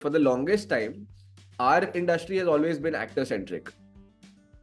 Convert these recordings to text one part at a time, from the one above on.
For the longest time, our industry has always been actor centric.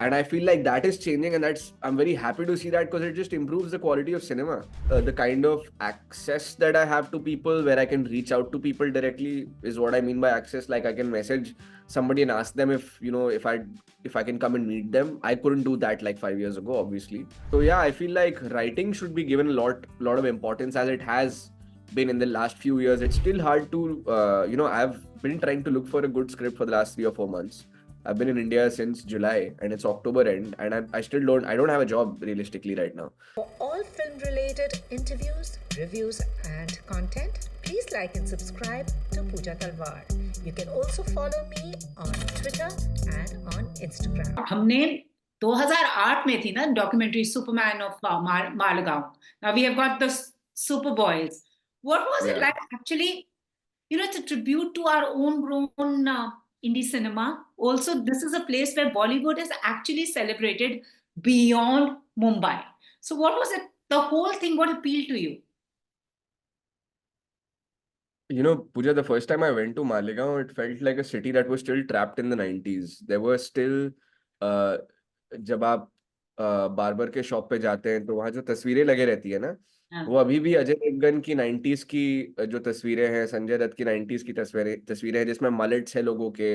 And I feel like that is changing, and I'm very happy to see that because it just improves the quality of cinema. The kind of access that I have to people, where I can reach out to people directly, is what I mean by access. Like I can message somebody and ask them if I can come and meet them. I couldn't do that like 5 years ago, obviously. So yeah, I feel like writing should be given a lot of importance, as it has been in the last few years. It's still hard to I've been trying to look for a good script for the last 3 or 4 months. I've been in India since July and it's October end, and I still don't have a job realistically right now. For all film related interviews, reviews, and content, please like and subscribe to Pooja Talwar. You can also follow me on Twitter and on Instagram. हमने 2008 में थी ना documentary Superman of Malegaon. Now we have got the superboys. What was it Yeah. like actually? It's a tribute to our own grown indie cinema. Also, this is a place where Bollywood is actually celebrated beyond Mumbai. So what was it? The whole thing, what appealed to you? Pooja, the first time I went to Malegaon, it felt like a city that was still trapped in the 90s. There were still, uh, जब आप barber के shop पे जाते हैं तो वहाँ जो तस्वीरें लगे रहती है ना, वो अभी भी अजय देवगन की 90s की जो तस्वीरें हैं, संजय दत्त की 90s की तस्वीरें हैं, जिसमें मलेट्स है लोगों के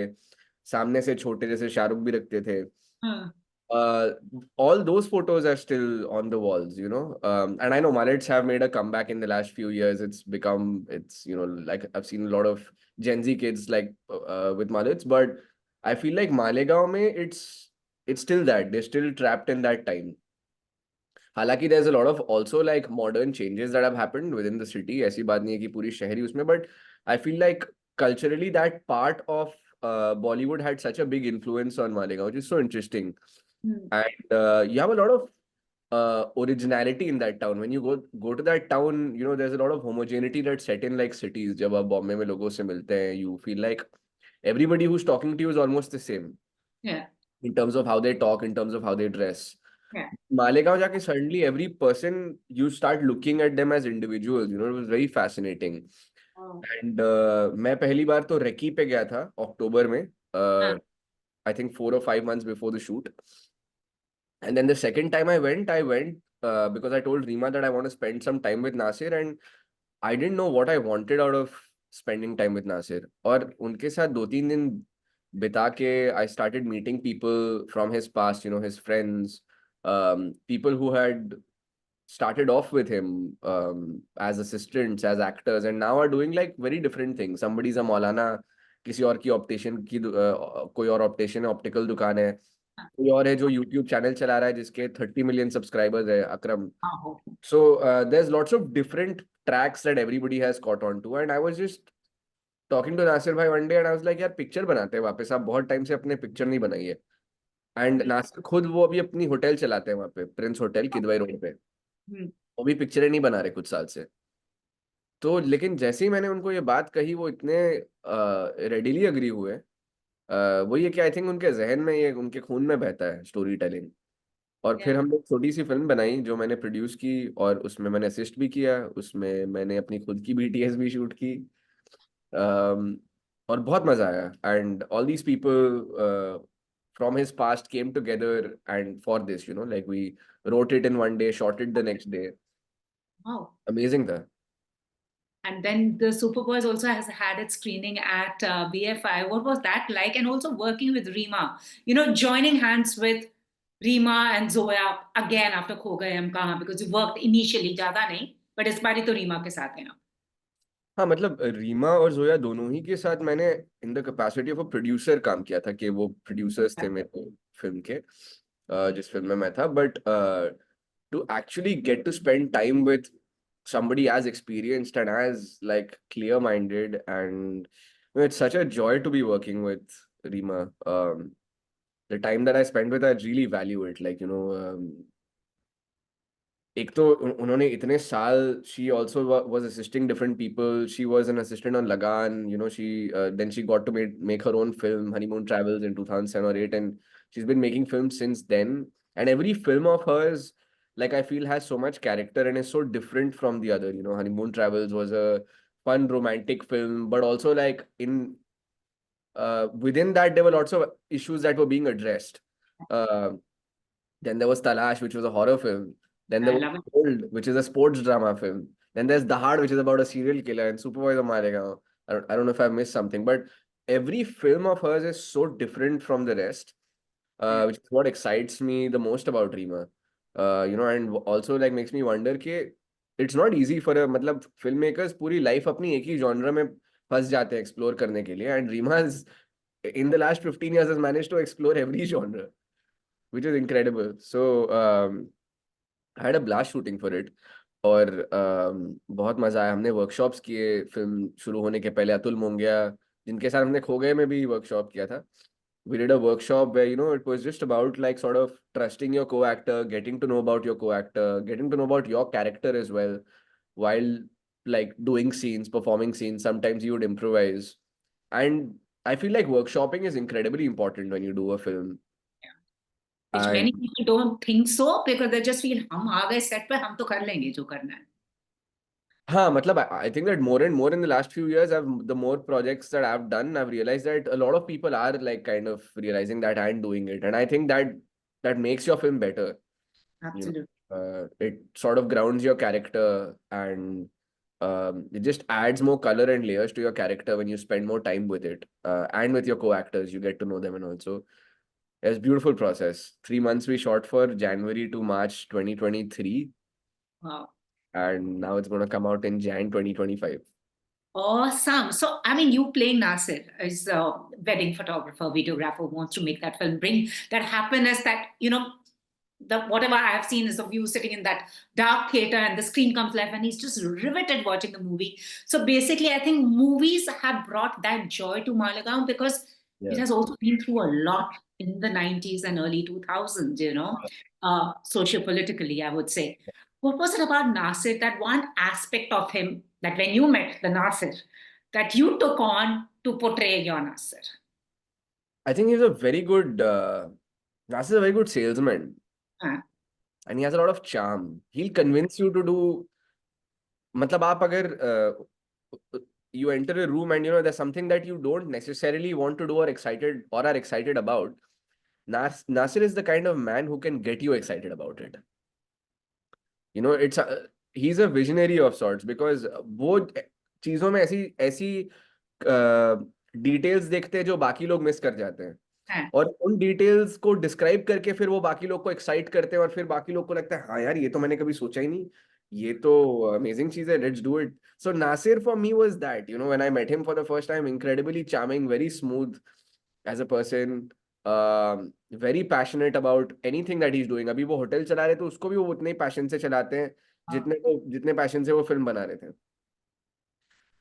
सामने से छोटे, जैसे शाहरुख भी रखते थे. uh, all those photos are still on the walls, and I know mullets have made a comeback in the last few years. Like I've seen a lot of Gen Z kids like with mullets, but I feel like Malegaon mein, it's still that they're still trapped in that time. हालांकि there's a lot of also like modern changes that have happened within the city. ऐसी बात नहीं है कि पूरी शहरी उसमें, but I feel like culturally that part of Bollywood had such a big influence on Malegaon, which is so interesting. And you have a lot of originality in that town. When you go to that town, there's a lot of homogeneity that's set in like cities. जब आप बॉम्बे में लोगों से मिलते हैं, you feel like everybody who's talking to you is almost the same. Yeah. In terms of how they talk, in terms of how they dress. Yeah. Malegaon जाके suddenly every person, you start looking at them as individuals. It was very fascinating. And मैं पहली बार तो recce पे गया था अक्टूबर में. I think 4 or 5 months before the shoot. And then the second time I went because I told Reema that I want to spend some time with Nasir, and I didn't know what I wanted out of spending time with Nasir. और उनके साथ 2-3 दिन बिता के I started meeting people from his past, his friends, people who had started off with him as assistants, as actors, and now are doing like very different things. Somebody's a Maulana, किसी और की optician की कोई और optician optical दुकान है, कोई और है जो यूट्यूब चैनल चला रहा है जिसके 30 million सब्सक्राइबर्स है, अक्रम. So there's lots of different tracks that everybody has caught on to, and I was just talking to Nasir bhai one day and I was like, यार पिक्चर बनाते हैं वापस, आप बहुत टाइम से अपने पिक्चर नहीं बनाई है. एंड नासिर खुद वो अभी अपनी होटल चलाते हैं वहाँ पे, प्रिंस होटल किदवई रोड पे. वो भी पिक्चरें नहीं बना रहे कुछ साल से. तो लेकिन जैसे ही मैंने उनको ये बात कही, वो इतने रेडिली अग्री हुए. वो ये कि आई थिंक उनके जहन में, ये उनके खून में बहता है स्टोरी टेलिंग. और फिर हमने एक छोटी सी फिल्म बनाई जो मैंने प्रोड्यूस की, और उसमें मैंने असिस्ट भी किया. उसमें मैंने अपनी खुद की बीटीएस भी शूट की. और बहुत मजा आया. And all these people from his past came together and for this, like we wrote it in one day, shot it the next day. Wow. Amazing tha. And then the Superboys also has had its screening at BFI. What was that like? And also working with Reema, joining hands with Reema and Zoya again after Kho Gaye Kahan, because you worked initially ज़्यादा नहीं, but इस बारी तो रीमा के साथ है ना. हाँ, मतलब रीमा और जोया दोनों ही के साथ मैंने in the capacity of a producer काम किया था, कि वो प्रोड्यूसर्स थे मेरे फिल्म के, जिस फिल्म में मैं था. But to actually get to spend time with somebody as experienced and as like clear-minded, and it's such a joy to be working with Reema. The time that I spent with her, I really value it. Like, एक तो उन्होंने इतने साल, she also was assisting different people. She was an assistant on Lagan, she then she got to make her own film, Honeymoon Travels, in 2007 or 8, and she's been making films since then. And every film of hers, like, I feel has so much character and is so different from the other. Honeymoon Travels was a fun romantic film, but also like in within that there were lots of issues that were being addressed. Uh, then there was Talash, which was a horror film. Then there I was love it. Old, which is a sports drama film. Then there's Dahad, which is about a serial killer, and Superboys of malegaon. I don't know if I missed something, but every film of hers is so different from the rest, Yeah. which is what excites me the most about Reema. And also like makes me wonder कि it's not easy for a मतलब filmmakers पूरी life अपनी एक ही genre में फंस जाते हैं explore करने के लिए, and Reema has in the last 15 years has managed to explore every genre, which is incredible. So I had a blast shooting for it. और बहुत मजा आया. हमने वर्कशॉप्स किए फिल्म शुरू होने के पहले. अतुल मोंगिया, जिनके साथ हमने खो गए में भी वर्कशॉप किया था. We did a workshop where it was just about like sort of trusting your co-actor, getting to know about your co-actor, getting to know about your character as well, while like doing scenes, performing scenes. Sometimes you would improvise, and I feel like workshopping is incredibly important when you do a film. Which And many people don't think so because they just feel हम आ गए set पे हम तो कर लेंगे जो करना है. हाँ, मतलब I think that more and more in the last few years, the more projects that I've done, I've realized that a lot of people are like kind of realizing that and doing it, and I think that makes your film better. Absolutely. It sort of grounds your character, and it just adds more color and layers to your character when you spend more time with it, and with your co-actors, you get to know them, and also it's a beautiful process. 3 months we shot for January to March 2023, Wow. and now it's going to come out in Jan 2025. Awesome. So, I mean, you playing Nasir is a wedding photographer, videographer who wants to make that film, bring that happiness that, the whatever I have seen is of you sitting in that dark theater and the screen comes live and he's just riveted watching the movie. So basically, I think movies have brought that joy to Malegaon because it Yeah. has also been through a lot in the 90s and early 2000s, socio-politically, I would say. What was it about Nasir, that one aspect of him that when you met the Nasir, that you took on to portray your Nasir? I think he's a very good, Nas is a very good salesman, Uh, and he has a lot of charm. He'll convince you to do, मतलब आप अगर you enter a room and there's something that you don't necessarily want to do or are excited about, Nasir is the kind of man who can get you excited about it. He's a visionary of sorts, because वो चीजों में ऐसी ऐसी details देखते हैं जो बाकी लोग मिस कर जाते हैं, uh, और उन डिटेल्स को डिस्क्राइब करके फिर वो बाकी लोग को एक्साइट करते हैं, और फिर बाकी लोग को लगता है हाँ यार ये तो मैंने कभी सोचा ही नहीं, ये तो अमेजिंग चीज है, let's do it. So Nasir for me was that, when I met him for the first time, incredibly charming, very smooth as a person, very passionate about anything that he's doing. अभी वो hotel चला रहे तो उसको भी वो उतने ही passion से चलाते हैं जितने पैशन से वो फिल्म बना रहे थे.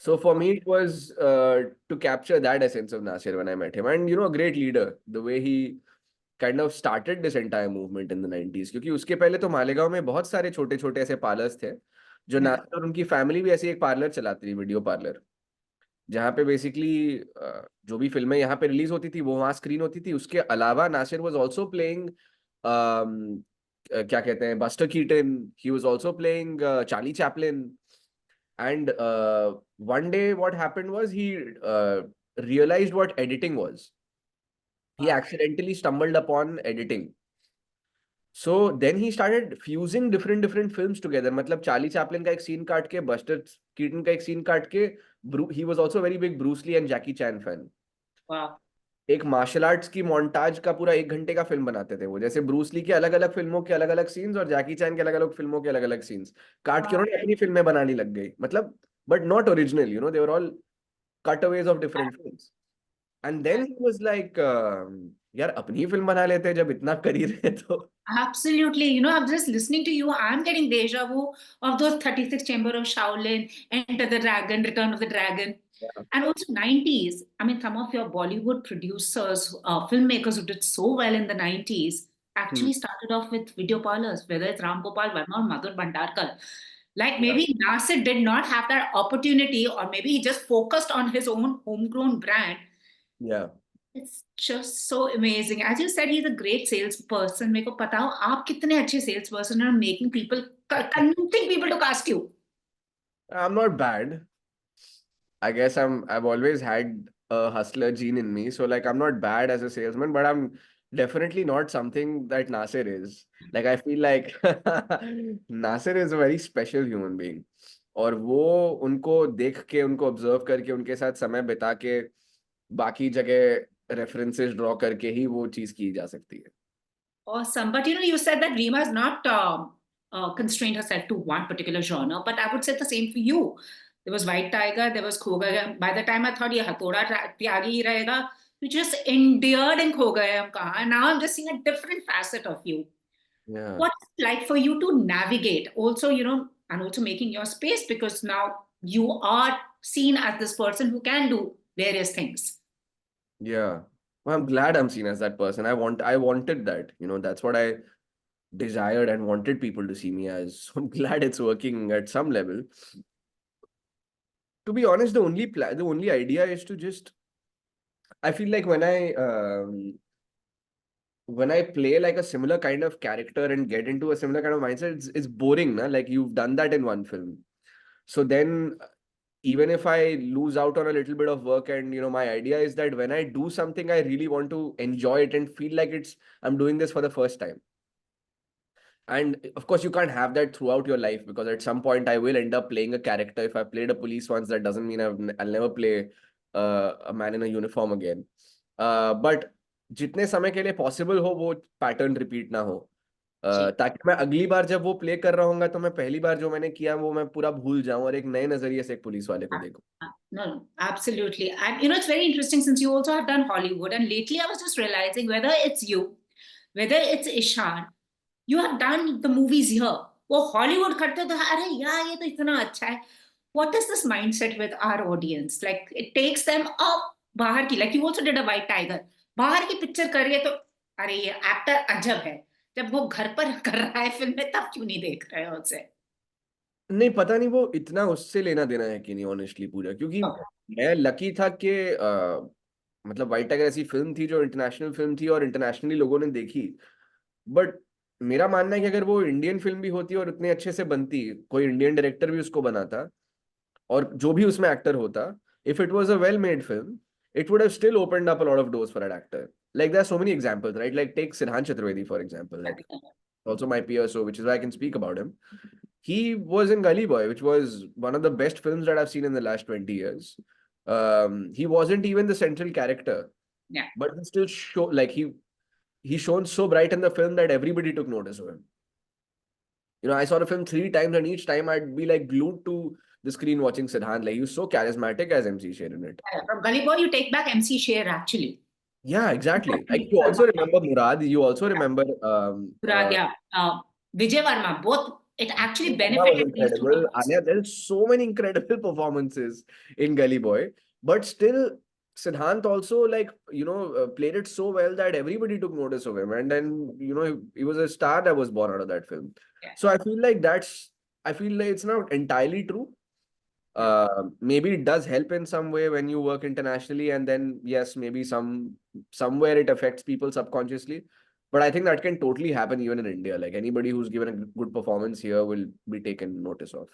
So for me, it was to capture that essence of Nasir when I met him, and a great leader. The way he kind of started this entire movement in the 90s, क्योंकि उसके पहले तो मालेगांव में बहुत सारे छोटे छोटे ऐसे पार्लर्स थे, जो yeah. नासिर और उनकी फैमिली भी ऐसे एक पार्लर चलाती थी, वीडियो पार्लर, जहाँ पे बेसिकली जो भी फिल्में यहाँ पे रिलीज होती थी वो वहाँ स्क्रीन होती थी. उसके अलावा नासिर वाज आल्सो प्लेइंग, क्या कहते हैं, buster Keaton. He was also playing Charlie Chaplin. And one day, what happened was he realized what editing was. He Wow. accidentally stumbled upon editing. So then he started fusing different films together. मतलब Charlie Chaplin का एक scene काट के, buster Keaton का एक scene काट के, he was also a very big Bruce Lee and Jackie Chan fan. Wow. एक मार्शल आर्ट्स की मोन्टाज का पूरा 1 घंटे का फिल्म बनाते थे वो, जैसे ब्रूस ली के अलग अलग फिल्मों के अलग अलग सीन्स और जैकी चैन के अलग अलग फिल्मों के अलग अलग सीन्स काट के Wow. उन्होंने अपनी फिल्में बनानी लग गई. मतलब but not original, they were all cutaways of different films. And then he was like, यार अपनी फिल्म बना लेते हैं जब इतना कर ही रहे तो. Absolutely. I'm just listening to you. I'm getting deja vu of those 36 Chamber of Shaolin, Enter the Dragon, Return of the Dragon. Yeah. And also 90s. I mean, some of your Bollywood producers, filmmakers who did so well in the 90s Hmm. actually started off with video parlors, whether it's Ram Gopal Verma or Madhur Bhandarkar. Like Yeah. maybe Nasir did not have that opportunity, or maybe he just focused on his own homegrown brand. Yeah. It's just so amazing. As you said, he's a great salesperson. मेरे को पता हो आप कितने अच्छे salesperson are making people, convincing people to cast you. I'm not bad. I guess I've always had a hustler gene in me. So like I'm not bad as a salesman, but I'm definitely not something that Nasir is. Like I feel like Nasir is a very special human being. और वो उनको देख के उनको observe करके उनके साथ समय बिता के बाकी जगह रेफरेंसेस ड्रॉ करके ही वो चीज की जा सकती है. Awesome. But you said that Reema has not constrained herself to one particular genre, but I would say the same for you. There was White Tiger, there was Kho Gaye. By the time I thought, yeah, Hathoda Tyagi hi rahega, you just endeared in Kho Gaye, Kahan. Now I'm just seeing a different facet of you. Yeah. What's it like for you to navigate? Also, and also making your space, because now you are seen as this person who can do various things. Yeah. Well, I'm glad I'm seen as that person. I wanted that. That's what I desired and wanted people to see me as. So I'm glad it's working at some level. To be honest, the only idea is to just, I feel like when I play like a similar kind of character and get into a similar kind of mindset, it's boring, na? Like you've done that in one film. So then even if I lose out on a little bit of work, and my idea is that when I do something, I really want to enjoy it and feel like I'm doing this for the first time. And of course, you can't have that throughout your life, because at some point I will end up playing a character. If I played a police once, that doesn't mean I'll never play a man in a uniform again. But जितने समय के लिए possible हो वो pattern repeat ना हो, ताकि मैं अगली बार जब वो प्ले कर रहा हूँ तो मैं पहली बार जो मैंने किया वो मैं पूरा भूल जाऊं और एक नए नजरिए से एक पुलिस वाले को देखूं. No, absolutely. And it's very interesting since you also have done Hollywood. And lately I was just realizing whether it's you, whether it's Ishan, you have done the movies here. वो Hollywood करते तो अरे यार ये तो इतना अच्छा है. What is this mindset with our audience? Like it takes them up बाहर की. Like you also did a White Tiger. बाहर की पिक्चर कर रही है तो अरे ये एक्टर अजब है. जब वो घर पर कर रहा है फिल्म में तब क्यों नहीं देख रहे हो उसे? नहीं, पता नहीं वो इतना उससे लेना देना है कि नहीं, ऑनेस्टली पूजा. क्योंकि मैं लकी था कि मतलब वाइट टाइगर ऐसी फिल्म थी जो इंटरनेशनल फिल्म थी और इंटरनेशनली लोगों ने देखी. बट मेरा मानना है कि अगर वो इंडियन फिल्म भी होती और उतने अच्छे से बनती, कोई इंडियन डायरेक्टर भी उसको बनाता और जो भी उसमें एक्टर होता, if it was a well made film, it would have still opened up a lot of doors for an actor. Like there are so many examples, right? Like take Sirhan Chaturvedi for example. Like also my peer, so which is why I can speak about him. He was in Gully Boy, which was one of the best films that I've seen in the last 20 years. He wasn't even the central character, Yeah. but he still show like he shone so bright in the film that everybody took notice of him. I saw the film 3 times, and each time I'd be like glued to the screen watching Sidhan. Like he was so charismatic as MC Sher in it. From Gully Boy, you take back MC Sher actually. Yeah, exactly. Like you also remember Murad. You also remember Murad, yeah. Vijay Varma, both. It actually That was benefited these two incredible. couples. Anya, there's so many incredible performances in Gully Boy, but still, Siddhant also played it so well that everybody took notice of him, and then he was a star that was born out of that film. Yeah. So I feel like it's not entirely true. Maybe it does help in some way when you work internationally, and then yes, maybe somewhere it affects people subconsciously. But I think that can totally happen even in India. Like anybody who's given a good performance here will be taken notice of.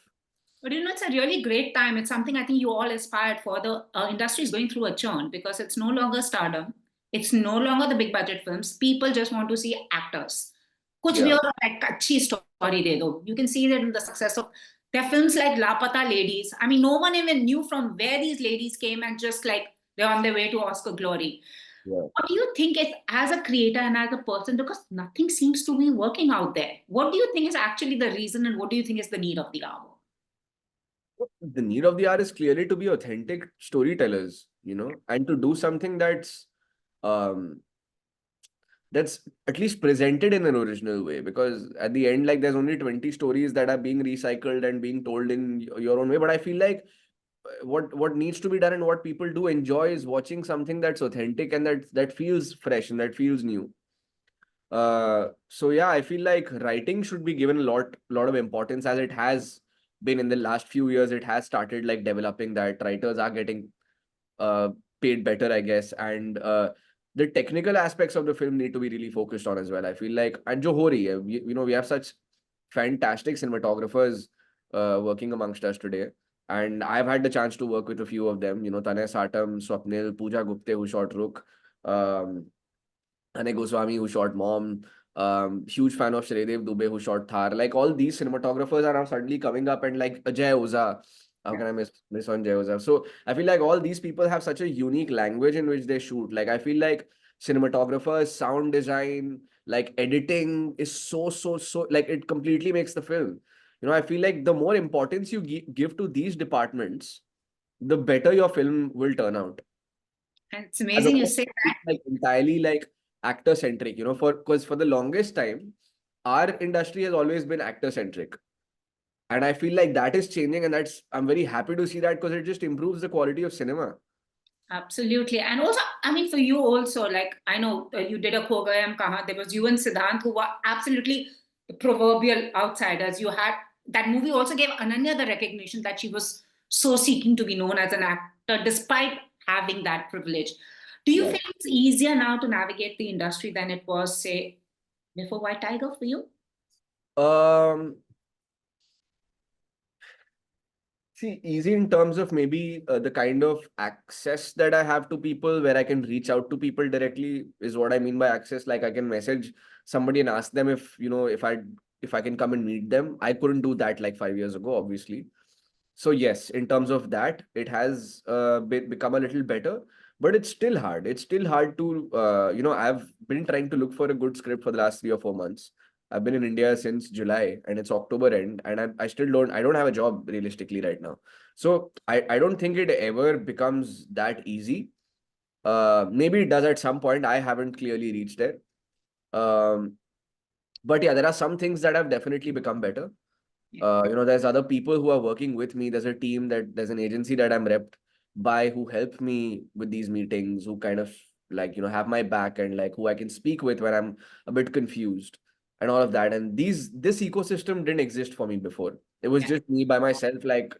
But it's a really great time. It's something I think you all aspired for. The industry is going through a churn because it's no longer stardom. It's no longer the big budget films. People just want to see actors. कुछ भी Yeah. और like अच्छी story दे दो. You can see that in the success of their films like Lapata Ladies. I mean, no one even knew from where these ladies came, and just like they're on their way to Oscar glory. Yeah. What do you think is, as a creator and as a person, because nothing seems to be working out there, what do you think is actually the reason, and what do you think is the need of the hour? The need of the hour is clearly to be authentic storytellers, and to do something um that's at least presented in an original way, because at the end, like there's only 20 stories that are being recycled and being told in your own way. But I feel like what needs to be done and what people do enjoy is watching something that's authentic and that feels fresh and that feels new. So yeah, I feel like writing should be given a lot of importance, as it has been in the last few years. It has started like developing that writers are getting paid better, I guess, and the technical aspects of the film need to be really focused on as well. I feel like, and jo ho rahi hai, we have such fantastic cinematographers working amongst us today. And I've had the chance to work with a few of them, you know, Tanay Satam, Swapnil, Pooja Gupte, who shot Rook, Ane Goswami, who shot Mom, huge fan of Shredev Dubey, who shot Thar. Like all these cinematographers are now suddenly coming up, and like Ajay Oza. How Yeah. can I miss on Jay Oza? So I feel like all these people have such a unique language in which they shoot. Like I feel like cinematographers, sound design, like editing is so like it completely makes the film. You know, I feel like the more importance you give to these departments, the better your film will turn out. And it's As amazing you opposed say to being that. like entirely like actor centric, you know, because for the longest time, our industry has always been actor centric. And I feel like that is changing, and I'm very happy to see that because it just improves the quality of cinema. Absolutely. And also, I mean, for you also, like, I know you did a Kho Gaye and Kahan. There was you and Siddhant who were absolutely the proverbial outsiders. You had that movie also gave Ananya the recognition that she was so seeking to be known as an actor despite having that privilege. Do you Right. feel it's easier now to navigate the industry than it was, say, before White Tiger for you? Um, See, easy in terms of maybe the kind of access that I have to people where I can reach out to people directly is what I mean by access. Like I can message somebody and ask them if, you know, if I can come and meet them. I couldn't do that like 5 years ago, obviously. So yes, in terms of that, it has become a little better, but it's still hard. It's still hard to, you know, I've been trying to look for a good script for the last 3 or 4 months. I've been in India since July and it's October end, and I still I don't have a job realistically right now. So I don't think it ever becomes that easy. Maybe it does at some point. I haven't clearly reached there. Um, but yeah, there are some things that have definitely become better. Yeah. You know, there's other people who are working with me. There's a team there's an agency that I'm repped by who help me with these meetings, who kind of like, you know, have my back and like who I can speak with when I'm a bit confused and all of that. And this ecosystem didn't exist for me before. It was Yeah. just me by myself, like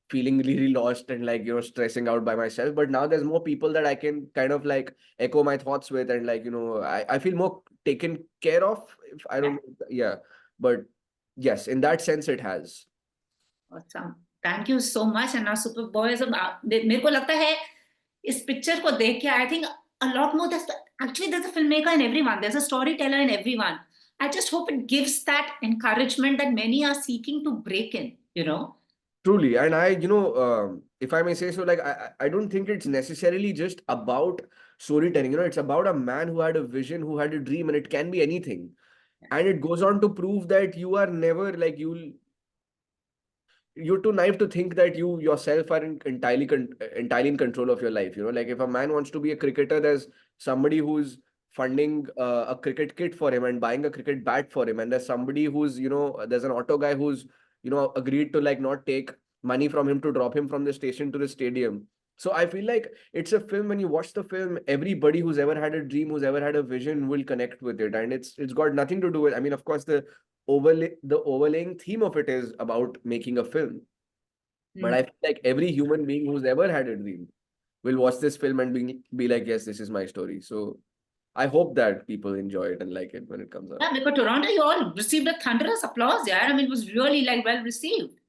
feeling really lost and like, you know, stressing out by myself. But now there's more people that I can kind of like echo my thoughts with, and like, you know, I feel more taken care of, if I don't know. Yeah. But yes, in that sense, it has. Awesome. Thank you so much. And now Superboys, मेरे को लगता है इस picture को देख के I think a lot more there's a filmmaker in everyone, there's a storyteller in everyone. I just hope it gives that encouragement that many are seeking to break in, you know. Truly. And I, you know, if I may say so, like, I don't think it's necessarily just about storytelling. You know, it's about a man who had a vision, who had a dream, and it can be anything. And it goes on to prove that you are never like, you're too naive to think that you yourself are entirely in control of your life. You know, like if a man wants to be a cricketer, there's somebody who's funding a cricket kit for him and buying a cricket bat for him, and there's somebody who's, you know, there's an auto guy who's, you know, agreed to like not take money from him to drop him from the station to the stadium. So I feel like it's a film. When you watch the film, everybody who's ever had a dream, who's ever had a vision will connect with it, and it's got nothing to do with, I mean, of course, the overlaying theme of it is about making a film. But I Mm. feel like every human being who's ever had a dream will watch this film and be like, yes, this is my story. So I hope that people enjoy it and like it when it comes out. Yeah, because Toronto, you all received a thunderous applause. Yeah, I mean, it was really like well received.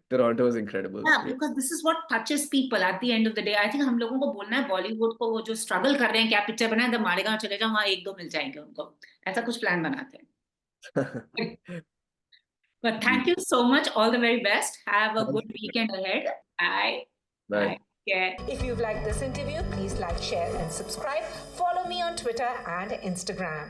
Toronto was incredible. Yeah, Yeah. because this is what touches people at the end of the day. I think हम लोगों को बोलना है बॉलीवुड को, वो जो struggle कर रहे हैं क्या पिक्चर बनाए, तो मालेगांव चले जाओ, वहाँ एक दो मिल जाएंगे उनको, ऐसा कुछ प्लान बनाते हैं. But thank you so much. All the very best. Have a good weekend ahead. Bye. Bye. Bye. Yeah. If you've liked this interview, please like, share, and subscribe. Follow me on Twitter and Instagram.